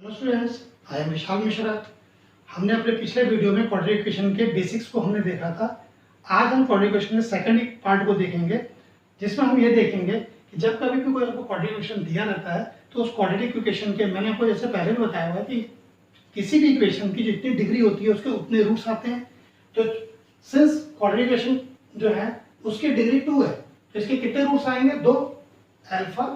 Hello students, I am Vishal Mishra. हमने अपने पिछले वीडियो में क्वाड्रेटिक इक्वेशन के बेसिक्स को हमने देखा था। आज हम क्वाड्रेटिक इक्वेशन के सेकंड पार्ट को देखेंगे, जिसमें हम ये देखेंगे कि जब कभी भी कोई आपको क्वाड्रेटिक इक्वेशन दिया रहता है तो उस क्वाड्रेटिक इक्वेशन के, मैंने आपको जैसे पहले भी बताया हुआ है कि किसी भी इक्वेशन की जितनी डिग्री होती है उसके उतने रूट्स आते हैं। तो सिंस क्वाड्रेटिक इक्वेशन जो है उसकी डिग्री 2 है तो इसके कितने रूट्स आएंगे? 2। अल्फा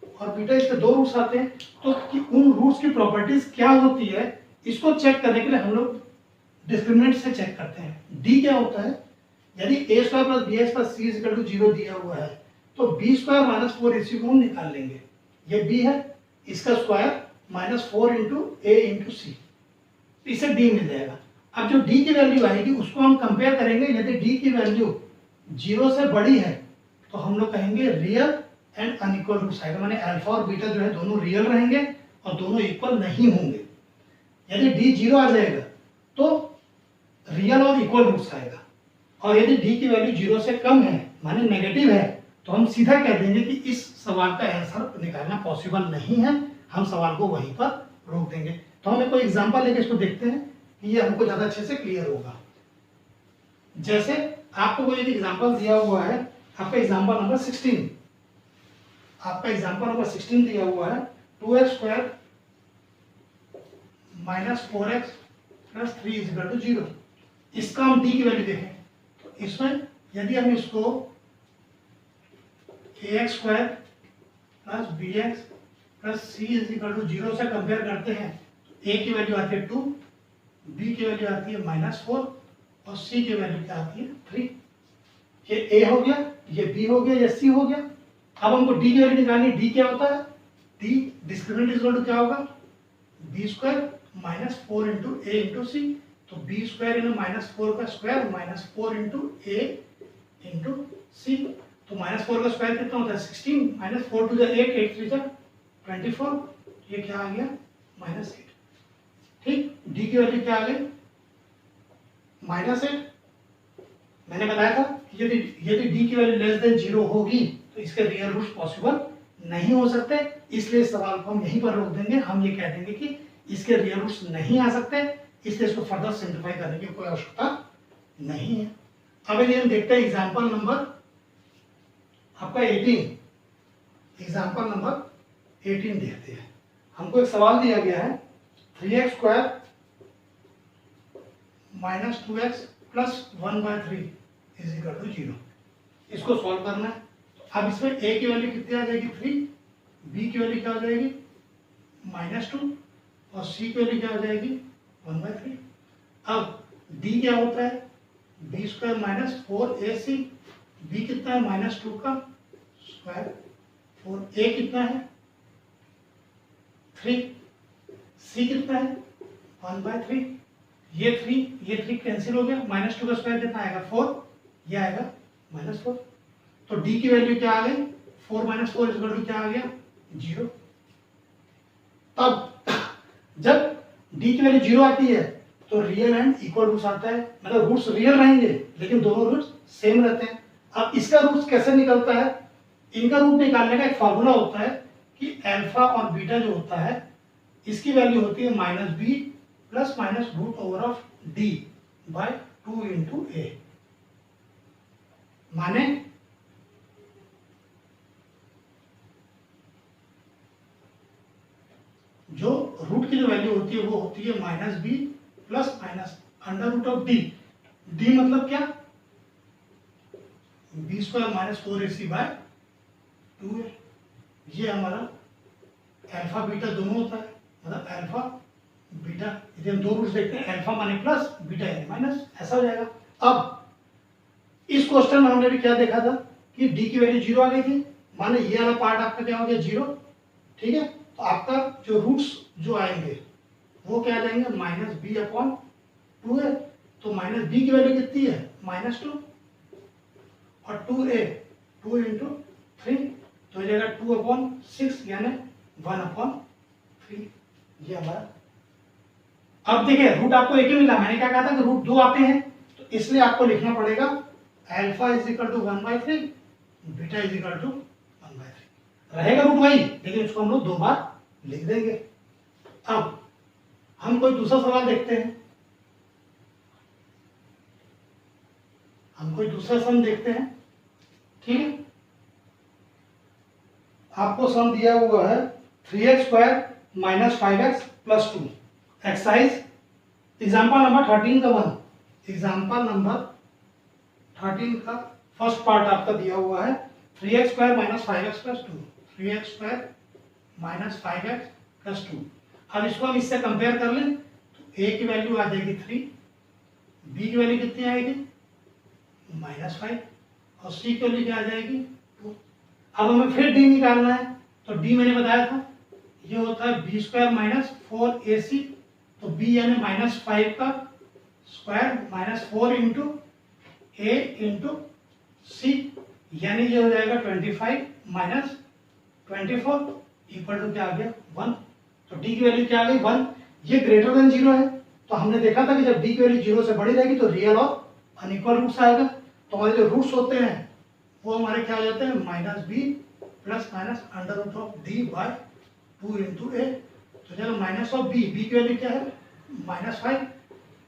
और बीटा, इसके 2 रूट्स आते हैं। तो कि उन रूट्स की प्रॉपर्टीज क्या होती है इसको चेक करने के लिए हम लोग डिस्क्रिमिनेंट से चेक करते हैं। डी क्या होता है? यदि a square plus b x plus c is equal to 0 दिया हुआ है तो b स्क्वायर माइनस 4ac को हम निकाल लेंगे। ये b है, इसका square minus 4 into a into c, इसे d मिल जाएगा। अब जो d की वैल्यू आएगी उसको हम कंपेयर करेंगे। यदि d की वैल्यू 0 से बड़ी है तो हम लोग कहेंगे रियल एंड अनइक्वल रूट्स आएगा, माने अल्फा और बीटा जो है दोनों रियल रहेंगे और दोनों इक्वल नहीं होंगे। यदि d 0 आ जाएगा तो रियल और इक्वल रूट्स आएगा, और यदि d की वैल्यू 0 से कम है माने नेगेटिव है तो हम सीधा कह देंगे कि इस सवाल का आंसर निकालना पॉसिबल नहीं है, हम सवाल को वहीं पर रोक देंगे। तो हम कोई एग्जांपल लेके इसको देखते हैं कि ये हमको ज्यादा अच्छे से क्लियर होगा। जैसे आपको कोई एग्जांपल दिया हुआ है, आपका एग्जांपल नंबर 16, आपका एग्जांपल नंबर 16 दिया हुआ है 2x square minus 4x plus 3 is equal to 0। इसका हम d की वैल्यू देखें तो इसमें यदि हम इसको ax square plus bx plus c is equal to 0 से कंपेयर करते हैं तो a की वैल्यू आती है 2, b की वैल्यू आती है -4 और c की वैल्यू क्या आती है 3। ये a हो गया, ये b हो गया, ये c हो गया। अब हमको d की वैल्यू निकालनी। d क्या होता है? d डिस्क्रिमिनेंट इक्वल टू क्या होगा? b square minus 4 into a into c. तो b स्क्वायर इन -4 का square -4 into a into c. तो -4 का स्क्वायर कितना होता है? 16 -4 टू 8, 8 3 24, ये क्या आ गया? -8। ठीक, d की वैल्यू क्या आ गई? -8। मैंने बताया था यदि d की वैल्यू लेस देन 0 होगी तो इसके रियल रूट्स पॉसिबल नहीं हो सकते, इसलिए इस सवाल को हम यहीं पर रोक देंगे। हम ये कह देंगे कि इसके रियल रूट्स नहीं आ सकते, इसलिए इसको फर्दर सिंप्लीफाई करने की कोई आवश्यकता नहीं है। अब यदि हम देखते हैं एग्जांपल नंबर आपका 18, एग्जांपल नंबर 18 देखते हैं। हमको एक सवाल दिया गया है 3x square minus 2x plus 1/3 is equal to 0। इसको सॉल्व करना है। अब इसमें a की वैल्यू कितनी आ जाएगी? 3, b की वैल्यू क्या आ जाएगी? -2 और c की वैल्यू क्या आ जाएगी? 1/3। अब d क्या होता है? b square minus 4ac, b कितना है? -2 का स्क्वायर, और a कितना है? 3, c कितना है? 1/3। ये 3 कैंसिल हो गया, -2 का स्क्वायर कितना आएगा? 4, ये आएगा -4। तो d की वैल्यू क्या आ गई? 4 - 4 इक्वल टू क्या आ गया? 0। तब जब d की वैल्यू 0 आती है तो रियल एंड इक्वल रूट्स आता है, मतलब रूट्स रियल रहेंगे लेकिन दोनों रूट्स सेम रहते हैं। अब इसका रूट्स कैसे निकलता है? इनका रूट निकालने का एक फार्मूला होता है कि अल्फा और बीटा जो होता है इसकी वैल्यू होती है -b plus minus root over of d by 2 into a। माने जो रूट की जो वैल्यू होती है वो होती है -b plus minus under root of d। d मतलब क्या? b square minus 4ac bye 2 है। ये हमारा अल्फा बीटा दोनों होता है, मतलब अल्फा बीटा। यदि हम 2 रूट्स देखते हैं, अल्फा माने प्लस, बीटा यानी माइनस, ऐसा हो जाएगा। अब इस क्वेश्चन में हमने भी क्या देखा था कि d की वैल्यू 0 आ गई थी, माने ये वाला पार्ट आपका क्या हो गया? 0। ठीक है, तो आपका जो रूट्स जो आएंगे वो क्या आ जाएंगे? -b/2 है। तो -b की वैल्यू कितनी है? -2 और 2a 2 इंटू 3 तो हो जाएगा 2/6 यानी 1/3। ये हमारा। अब देखिए रूट आपको एक ही मिला, मैंने क्या कहा था कि रूट 2 आते हैं, तो इसलिए आपको लिखना पड़ेगा alpha is equal to 1/3, beta is equal to 1/3। रहेगा रूट वही, लेकिन इसको हम लोग 2 बार लिख देंगे। अब हम कोई दूसरा सवाल देखते हैं, हम कोई दूसरा सम देखते हैं। ठीक है, आपको सम दिया हुआ है 3x² - 5x + 2। Exercise example number 13 का 1, एग्जाम्पल नंबर 13 का फर्स्ट पार्ट आपका दिया हुआ है 3x² - 5x + 2, 3x² - 5x + 2। अब इसको हम इससे कंपेयर कर लें तो a की वैल्यू आ जाएगी 3, b की वैल्यू कितनी आएगी -5 और c की वैल्यू क्या आ जाएगी 2। अब हमें फिर d निकालना है, तो d मैंने बताया था ये होता है b² - 4ac, तो b यानी -5 का square -4 into a into c, यानी ये हो जाएगा 25 - 24 इक्वल टू क्या आ गया 1। तो d की वैल्यू क्या आ गई 1। ये ग्रेटर देन 0 है, तो हमने देखा था कि जब d की वैल्यू 0 से बड़ी रहेगी तो रियल और अनइक्वल रूट्स आएगा। तो हमारे जो रूट्स होते हैं वो हमारे क्या हो जाते हैं -b + √d/2 इंटू a। तो चलो -b की वैल्यू क्या है -5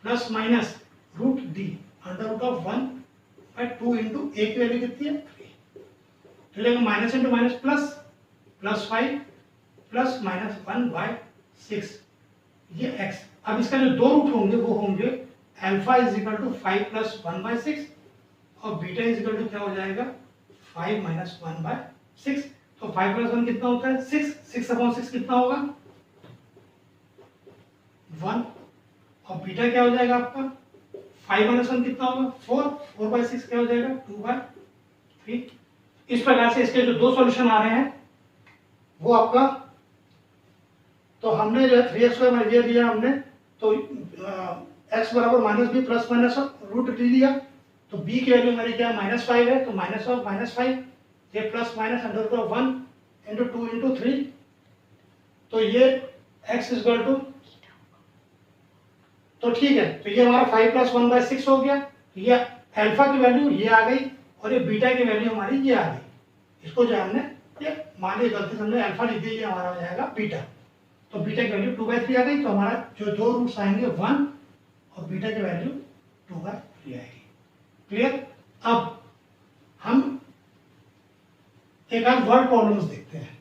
plus minus √d √1/2 into a की वैल्यू कितनी है 3। तो चलो minus into minus plus +5 plus -1/6 ये x। अब इसका जो दो रूट होंगे वो होंगे अल्फा = 5 + 1/6 और बीटा = क्या हो जाएगा 5 - 1/6। तो 5 + 1 कितना होता है 6, 6/6 कितना होगा 1 और बीटा क्या हो जाएगा आपका 5 - 1 कितना होगा 4, 4/6 क्या हो जाएगा 2/3। इस प्रकार से इसके जो दो सॉल्यूशन आ रहे हैं वो आपका, तो हमने जो है 3x² ये दिया हमने, तो x बराबर -b प्लस माइनस √d दिया, तो b की वैल्यू हमारी क्या -5 है, तो -5 ये प्लस माइनस √1 इंटू 2 इंटू 3, तो ये x इक्वल टू, तो ठीक है, तो ये हमारा 5 + 1/6 हो गया। ये अल्फा की वैल्यू ये आ गई और ये बीटा की वैल्यू हमारी ये आ गई। इसको जो हमने ये मान लिया गलती से हमने अल्फा लिख दिया, ये हमारा हो जाएगा बीटा। तो बीटा की वैल्यू 2/3 आ गई, तो हमारा जो दो रूट्स आएंगे 1 और बीटा की वैल्यू 2/3 आएगी। क्लियर। अब हम एक आध वर्ड प्रॉब्लम्स देखते हैं।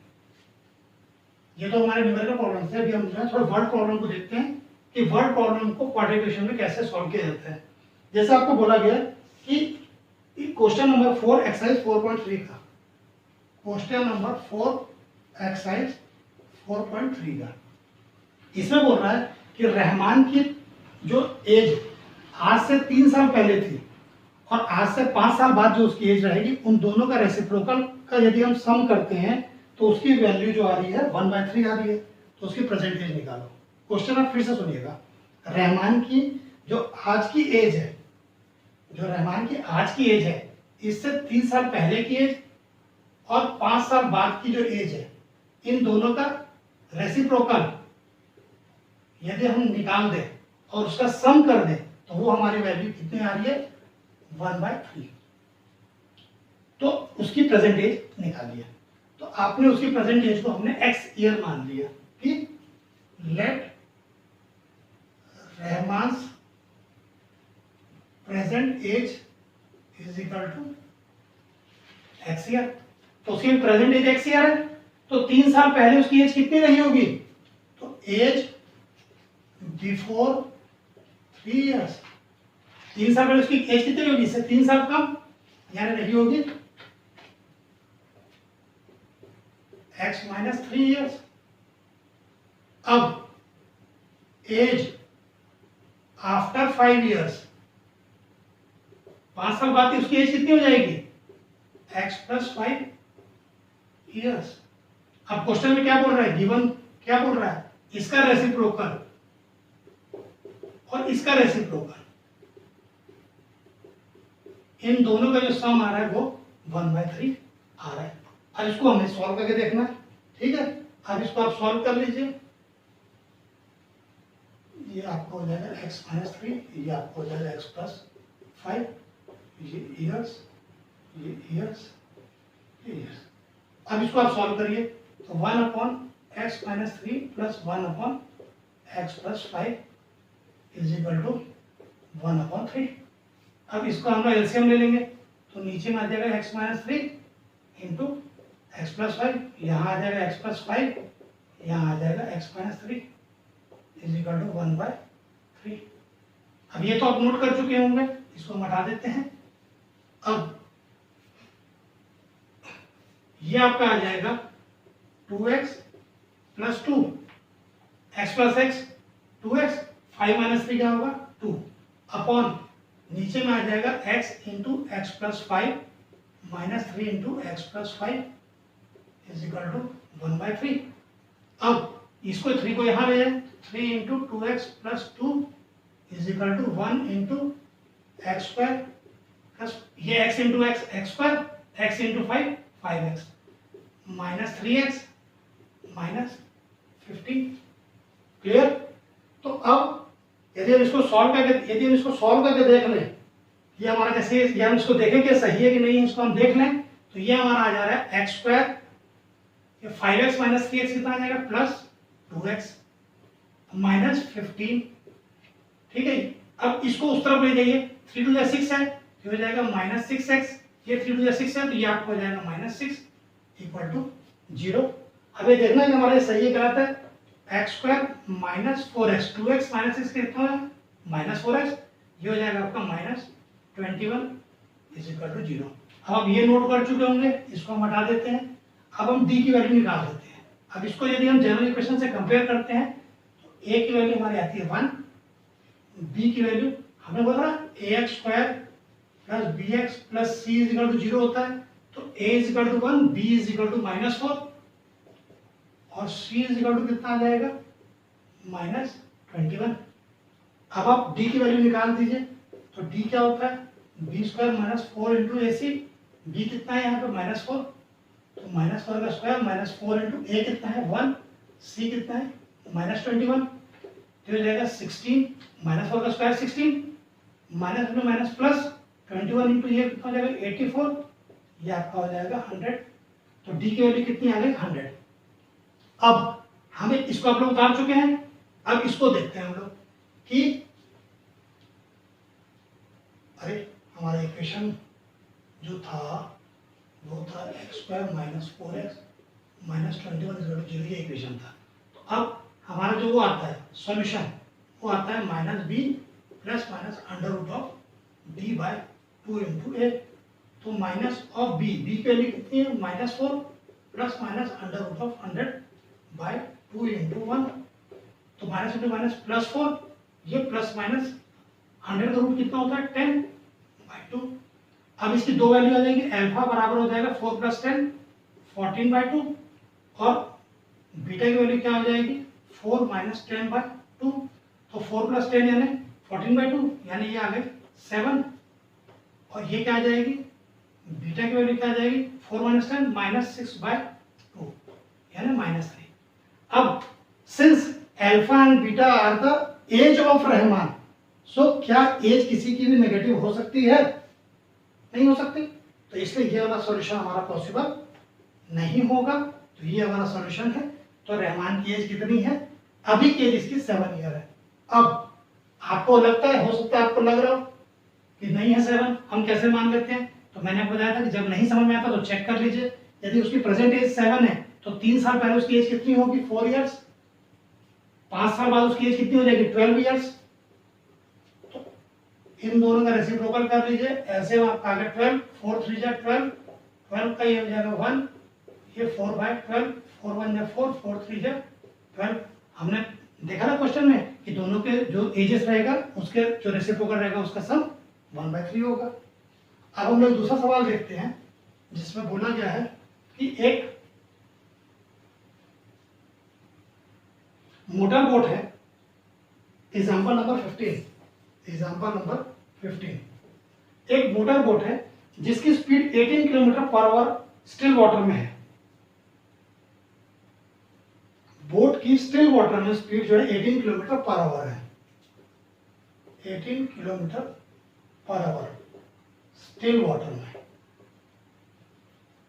ये तो हमारे न्यूमेरिकल प्रॉब्लम्स थे, अभी हम जो है थोड़ा वर्ड प्रॉब्लम को देखते हैं कि वर्ड प्रॉब्लम को क्वाड्रेटिक इक्वेशन में कैसे सॉल्व किया जाता है। जैसे आपको बोला गया कि क्वेश्चन नंबर 4 एक्सरसाइज 4.3 का, क्वेश्चन नंबर 4 एक्सरसाइज 4.3 का, इसमें बोल रहा है कि रहमान की जो एज आज से 3 साल पहले थी और आज से 5 साल बाद जो उसकी एज रहेगी, उन दोनों का रेसिप्रोकल का यदि हम सम करते हैं तो उसकी वैल्यू जो आ रही है 1/3 आ रही है। तो उसकी प्रेजेंट एज निकालो। क्वेश्चन आप फिर से सुनिएगा। रहमान की जो आज की एज है, जो रहमान की आज की एज है, इससे 3 साल पहले की एज और 5 साल बाद की जो एज है, इन दोनों का रेसिप्रोकल यदि हम निकाल दें और उसका सम कर दें तो वो हमारी वैल्यू कितनी आ रही है 1/3। तो उसकी प्रेजेंट एज निकालिए। तो आपने उसकी प्रेजेंट एज को हमने x ईयर मान लिया कि let Rahman's present age is equal to x year. तो उसकी प्रेजेंट एज x ईयर है, तो 3 साल पहले उसकी एज कितनी रही होगी, तो एज बिफोर 3 इयर्स, 3 साल पहले उसकी एज कितनी होगी, इससे 3 साल कम, यानी रही होगी x - 3 इयर्स। अब एज आफ्टर 5 इयर्स, 5 साल बाद उसकी एज कितनी हो जाएगी x + 5 इयर्स। अब क्वेश्चन में क्या बोल रहा है, गिवन क्या बोल रहा है, इसका रेसिप्रोकल और इसका रेसिप्रोकल, इन दोनों का जो सम आ रहा है वो 1/3 आ रहा है। अब इसको हमें सॉल्व करके देखना है। ठीक है, अब इसको आप सॉल्व कर लीजिए। ये आपको हो जाएगा x - 3, ये आपको हो जाएगा x + 5, ये ईयर्स, ये ईयर्स, ये ईयर्स। अब इसको आप सॉल्व करिए, तो 1/x - 3 + 1/3 x plus 5 is equal to 1/3। अब इसको हम लोग एलसीएम ले लेंगे तो नीचे में आ जाएगा x minus 3 into x plus 5, यहाँ आ जाएगा एक्स प्लस 5, यहाँ आ जाएगा x minus 3 is equal to 1/3। अब ये तो आप नोट कर चुके होंगे, इसको हम हटा देते हैं। अब ये आपका आ जाएगा 2x plus 2 x plus x 2x, 5 minus 3 क्या होगा 2 अपॉन नीचे में आ जाएगा x into x plus 5 minus 3 into x plus 5 is equal to 1/3। अब इसको 3 को यहाँ ले जाए, 3 into 2x plus 2 is equal to 1 into x square plus ये x into x x square, x into 5 5x minus 3x minus 15। Clear? तो अब यदि हम इसको सॉल्व करके देख लें, ये हमारा जैसे ये हम इसको देखें कि सही है कि नहीं, इसको हम देख लें तो ये हमारा आ जा रहा है एक्स स्क्वायर, ये 5x माइनस 3x कितना आ जाएगा प्लस 2x माइनस 15। ठीक है, अब इसको उस तरफ ले जाइए, 3 2 6 है तो हो जाएगा माइनस 6x, ये 3 2 6 है तो ये आपको हो जाएगा माइनस 6 इक्वल टू 0। अब ये देखना कि हमारे सही है गलत है, x square minus 4x, 2x minus 6 कितना है माइनस 4x, ये हो जाएगा आपका माइनस 21 इज इक्वल टू 0। अब आप ये नोट कर चुके होंगे, इसको हम हटा देते हैं। अब हम d की वैल्यू निकाल देते हैं। अब इसको यदि हम जनरल इक्वेशन से कंपेयर करते हैं तो a की वैल्यू हमारी आती है 1, b की वैल्यू हमें बोल रहा है ax square plus bx plus c is equal to 0 होता है, तो a is equal to 1, b is equal to minus 4 और c इज इक्वल टू कितना आ जाएगा माइनस 21। अब आप d की वैल्यू निकाल दीजिए, तो d क्या होता है b स्क्वायर माइनस 4 इंटू ए सी, b कितना है यहाँ पे माइनस 4, तो माइनस 4 का स्क्वायर माइनस 4 इंटू ए कितना है 1, c कितना है माइनस 21, तो हो जाएगा 16 माइनस 4 का square 16 minus into minus plus 21 into ये कितना हो जाएगा 84, ये आपका हो जाएगा 100। तो d की वैल्यू कितनी आ गई 100। अब हमें इसको आप लोग उतार चुके हैं, अब इसको देखते हैं हम लोग कि अरे हमारा इक्वेशन जो था वो था x square minus 4x minus 21 is equal to 0, ये इक्वेशन था। तो अब हमारा जो वो आता है सॉल्यूशन, वो आता है minus b plus minus under root of d by 2 into a. तो माइनस ऑफ बी, बी के लिए कितनी है minus 4 plus minus under root of 100 by 2 into 1, तो माइनस इंटू माइनस प्लस 4, ये प्लस माइनस 100 का रूट कितना होता है 10 बाय 2। अब इसकी दो वैल्यू आ जाएगी, अल्फा बराबर हो जाएगा 4 प्लस 10 14 बाय 2 और बीटा की वैल्यू क्या हो जाएगी 4 माइनस 10 बाय 2, तो 4 प्लस 10 यानी 14 बाय 2, यानी ये आ गए 7 और ये क्या आ जाएगी बीटा की वैल्यू क्या आ जाएगी 4 माइनस 10 माइनस 6 बाय 2 यानी माइनस 3। अब since alpha and beta are the age of Rahman, so क्या एज किसी की भी नेगेटिव हो सकती है? नहीं हो सकती, तो इसलिए ये वाला सॉल्यूशन हमारा पॉसिबल नहीं होगा। तो ये हमारा सॉल्यूशन है। तो रहमान की एज कितनी है? अभी की एज इसकी 7 ईयर है। अब आपको लगता है, हो सकता है आपको लग रहा हो कि नहीं है 7, हम कैसे मान लेते हैं? तो मैंने आपको बताया था कि जब नहीं समझ में आता तो चेक कर लीजिए। यदि उसकी प्रेजेंट एज 7 है तो 3 साल पहले उसकी एज कितनी होगी 4 इयर्स, 5 साल बाद उसकी एज कितनी हो जाएगी 12 इयर्स। तो इन दोनों का रेसिप्रोकल कर लीजिए, ऐसे आपका आ गया 12, 4 3 जा 12, 12 का ये हो जाएगा 1, ये 4 बाय 12, 4 1 जा 4, 4 3 जा 12। हमने देखा ना क्वेश्चन में कि दोनों के जो एजेस रहेगा उसके जो रेसिप्रोकल रहेगा उसका सम 1/3 होगा। अब हम लोग दूसरा सवाल देखते हैं जिसमें बोला गया है कि एक मोटर बोट है, एग्जाम्पल नंबर 15, एक मोटर बोट है जिसकी speed 18 kilometre per hour still water में है। बोट की स्टिल वाटर में स्पीड जो है 18 किलोमीटर पर आवर है, 18 kilometre per hour still water में।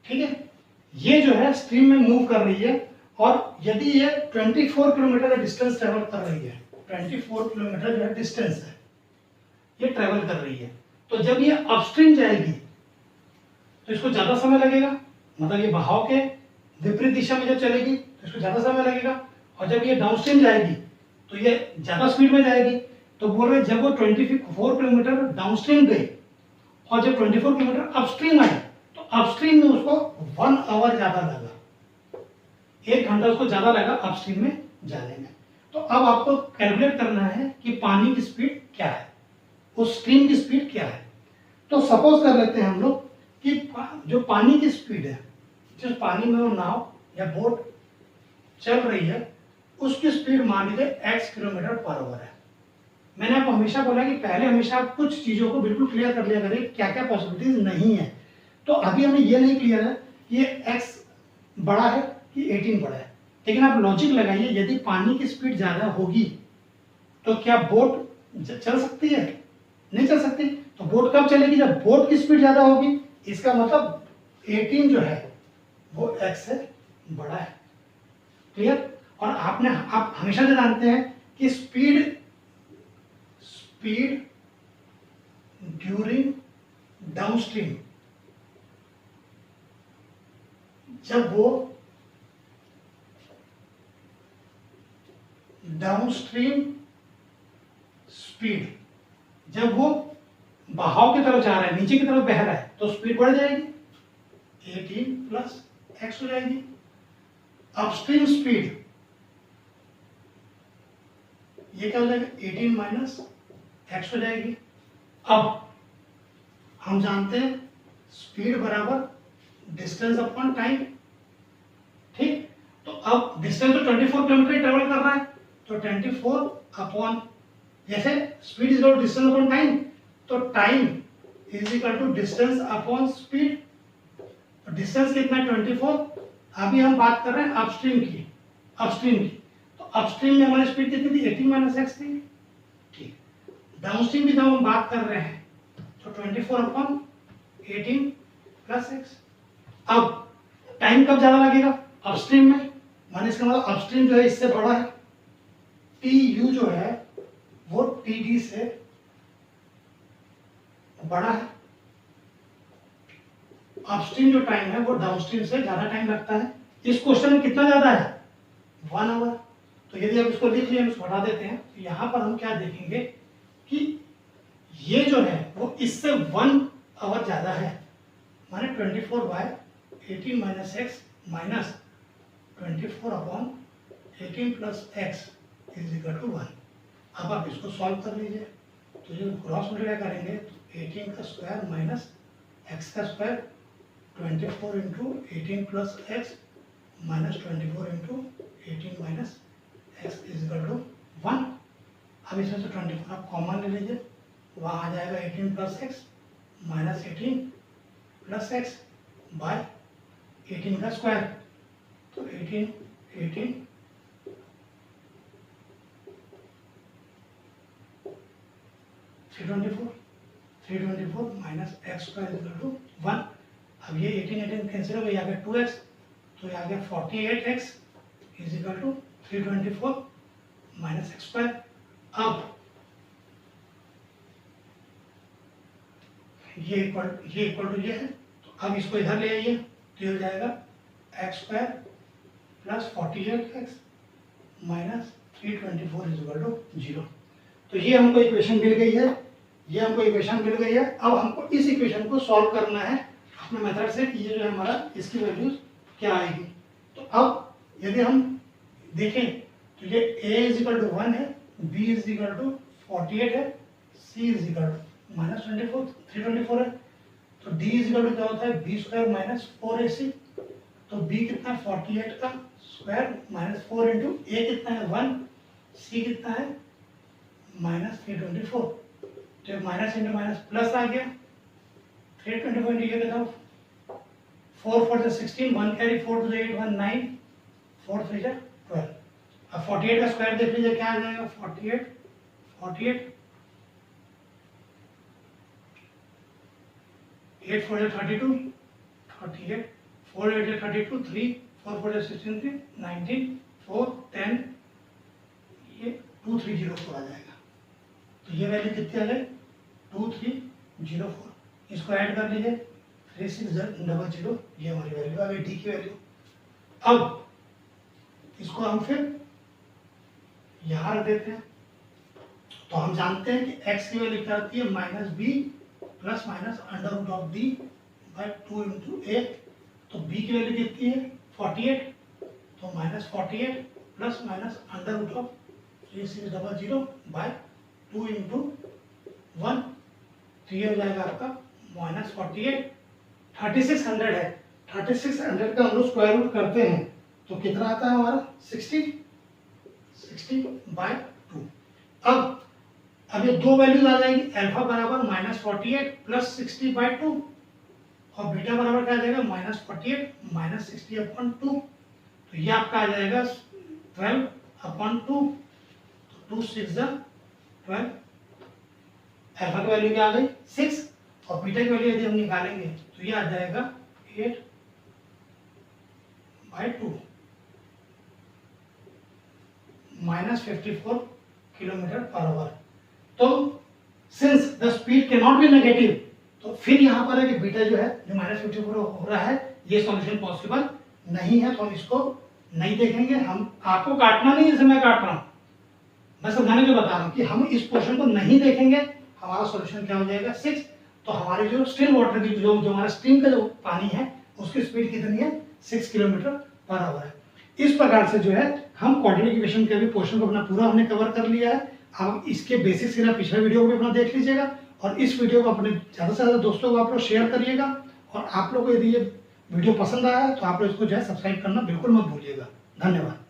ठीक है, ये जो है स्ट्रीम में मूव कर रही है और यदि ये 24 किलोमीटर का डिस्टेंस ट्रेवल कर रही है, 24 किलोमीटर जो है डिस्टेंस है ये ट्रेवल कर रही है, तो जब ये अपस्ट्रीम जाएगी तो इसको ज्यादा समय लगेगा, मतलब ये बहाव के विपरीत दिशा में जब चलेगी तो इसको ज्यादा समय लगेगा, और जब ये डाउनस्ट्रीम जाएगी तो ये ज्यादा स्पीड में जाएगी। तो बोल रहे जब वो 24 किलोमीटर डाउनस्ट्रीम गई और जब 24 किलोमीटर अपस्ट्रीम आई तो अपस्ट्रीम में उसको 1 आवर ज्यादा लगा, 1 घंटा उसको ज्यादा लगा अपस्ट्रीम में जाने में। तो अब आपको कैलकुलेट करना है कि पानी की स्पीड क्या है, उस स्ट्रीम की स्पीड क्या है। तो सपोज कर लेते हैं हम लोग कि जो पानी की स्पीड है, जिस पानी में वो नाव या बोट चल रही है उसकी स्पीड मान लीजिए x किलोमीटर पर आवर है। मैंने आपको हमेशा बोला कि पहले हमेशा आप कुछ चीजों को बिल्कुल क्लियर कर लिया करें क्या क्या पॉसिबिलिटीज नहीं है। तो अभी हमें ये नहीं क्लियर है कि ये x बड़ा है कि 18 बड़ा है, लेकिन आप लॉजिक लगाइए, यदि पानी की स्पीड ज्यादा होगी तो क्या बोट चल सकती है? नहीं चल सकती। तो बोट कब चलेगी? जब बोट की स्पीड ज्यादा होगी। इसका मतलब 18 जो है वो x से बड़ा है। क्लियर? और आप हमेशा से जानते हैं कि स्पीड ड्यूरिंग डाउनस्ट्रीम, जब वो डाउनस्ट्रीम स्पीड, जब वो बहाव की तरफ जा रहा है, नीचे की तरफ बह रहा है, तो स्पीड बढ़ जाएगी, 18 प्लस x हो जाएगी। अपस्ट्रीम स्पीड ये क्या हो जाएगा? 18 माइनस x हो जाएगी। अब हम जानते हैं स्पीड बराबर डिस्टेंस अपॉन टाइम। ठीक, तो अब डिस्टेंस तो 24 किलोमीटर ट्रेवल कर रहा है, तो 24 अपॉन, जैसे speed is equal to distance upon time, तो time is equal to distance upon speed. Distance कितना है? 24। अभी हम बात कर रहे हैं अपस्ट्रीम की, तो अपस्ट्रीम में हमारी स्पीड कितनी थी? 18 माइनस एक्स थी। ठीक, डाउनस्ट्रीम की जब हम बात कर रहे हैं तो 24 अपॉन 18 प्लस एक्स। अब टाइम कब ज्यादा लगेगा? अपस्ट्रीम में, माने इसका मतलब अपस्ट्रीम जो है इससे बड़ा है, टी यू जो है वो टी डी से बड़ा है। अपस्ट्रीम जो टाइम है वो डाउनस्ट्रीम से ज्यादा टाइम लगता है। इस क्वेश्चन में कितना ज्यादा है? 1 आवर। तो यदि आप इसको लिख लिए, हम इसको हटा देते हैं, तो यहां पर हम क्या देखेंगे कि ये जो है वो इससे 1 आवर ज्यादा है, माने 24 by 18 minus x minus 24 upon 18 plus x is equal to 1। अब आप इसको सॉल्व कर लीजिए, तो जो क्रॉस मल्टीप्लाई करेंगे तो 18 का स्क्वायर माइनस एक्स का square, 24 into 18 plus x minus 24 into 18 minus x is equal to 1। अब इसमें से 24 आप कॉमन ले लीजिए, वहाँ आ जाएगा 18 plus x minus 18 plus x by 18 का स्क्वायर, तो 18 324 minus x square equal to 1। अब ये 18 कैंसिल हो गया, यहाँ पे 2x, तो यहाँ गया 48x is equal to 324 minus x square. अब ये इक्वल टू ये है, तो अब इसको इधर ले आइए, तो ये हो जाएगा x square plus 48x minus 324 is equal to 0। तो ये हमको इक्वेशन मिल गई है, अब हमको इस इक्वेशन को सॉल्व करना है अपने मेथड से, ये जो है हमारा इसकी वैल्यूज क्या आएगी। तो अब यदि हम देखें तो ये a इज इक्वल टू 1 है, b इज इक्वल टू 48 है, c is equal to minus 324 है, तो d इज इक्वल टू क्या होता है? b square minus 4ac। तो b कितना है? 48 का स्क्वायर माइनस 4 इंटू a कितना है? 1, c कितना है? माइनस 324, तो माइनस इंटू माइनस प्लस आ गया, 324 इंटू ये कितना? 4 4 से 16, 1 कैरी 4 to the 8 1 9, 4 3 से 12। अब 48 का स्क्वायर देख लीजिए क्या आ जाएगा? 48 8 4 32, 38 4 8 32, 3 4 4 16 3 19 4 10 ये 2304 आ जाएगा। तो ये वैल्यू कितनी आ गई 2304। इसको ऐड कर लीजिए 3600, ये हमारी वैल्यू आ गई डी की वैल्यू। अब इसको हम फिर यहाँ रख देते हैं। तो हम जानते हैं कि x की वैल्यू क्या होती है -b plus minus under root of b by 2 into a। तो b की वैल्यू कितनी है 48, तो -48 plus minus under root of 3600 by 2 into 1। तो ये हो जाएगा आपका -48, 3600 है, 3600 का हम लोग स्क्वायर रूट करते हैं तो कितना आता है हमारा 60 बाई 2। अब ये दो वैल्यूज आ जाएगी, अल्फा बराबर -48 प्लस 60 बाई 2 और बीटा बराबर क्या आ जाएगा -48 माइनस 60 अपॉन 2। तो ये आपका आ जाएगा 12 अपॉन 2। तो 2 6 12। अल्फा की वैल्यू क्या आ गई 6 और बीटा की वैल्यू यदि हम निकालेंगे तो ये आ जाएगा 8 बाई 2 -54 किलोमीटर पर आवर। तो since the speed can not be negative, तो फिर यहाँ पर है कि बीटा जो है जो -54 हो रहा है ये सॉल्यूशन पॉसिबल नहीं है, तो हम इसको नहीं देखेंगे। हम आपको काटना नहीं, जैसे मैं काट रहा हूँ, मैं समझाने के बता रहा हूँ कि हम इस पोर्शन को नहीं देखेंगे। हमारा सॉल्यूशन क्या हो जाएगा 6। तो हमारी जो स्टिल वाटर की जो हमारा स्ट्रीम का जो पानी है उसकी स्पीड कितनी है 6 किलोमीटर पर आवर है। इस प्रकार से जो है हम क्वाड्रेटिक इक्वेशन के भी पोर्शन को अपना पूरा हमने कवर कर लिया है। अब इसके बेसिक्स के पिछले वीडियो को भी अपना देख लीजिएगा और इस वीडियो को अपने ज़्यादा से ज़्यादा दोस्तों को आप लोग शेयर करिएगा। और आप लोग को यदि ये वीडियो पसंद आया है तो आप लोग इसको जो है सब्सक्राइब करना बिल्कुल मत भूलिएगा। धन्यवाद।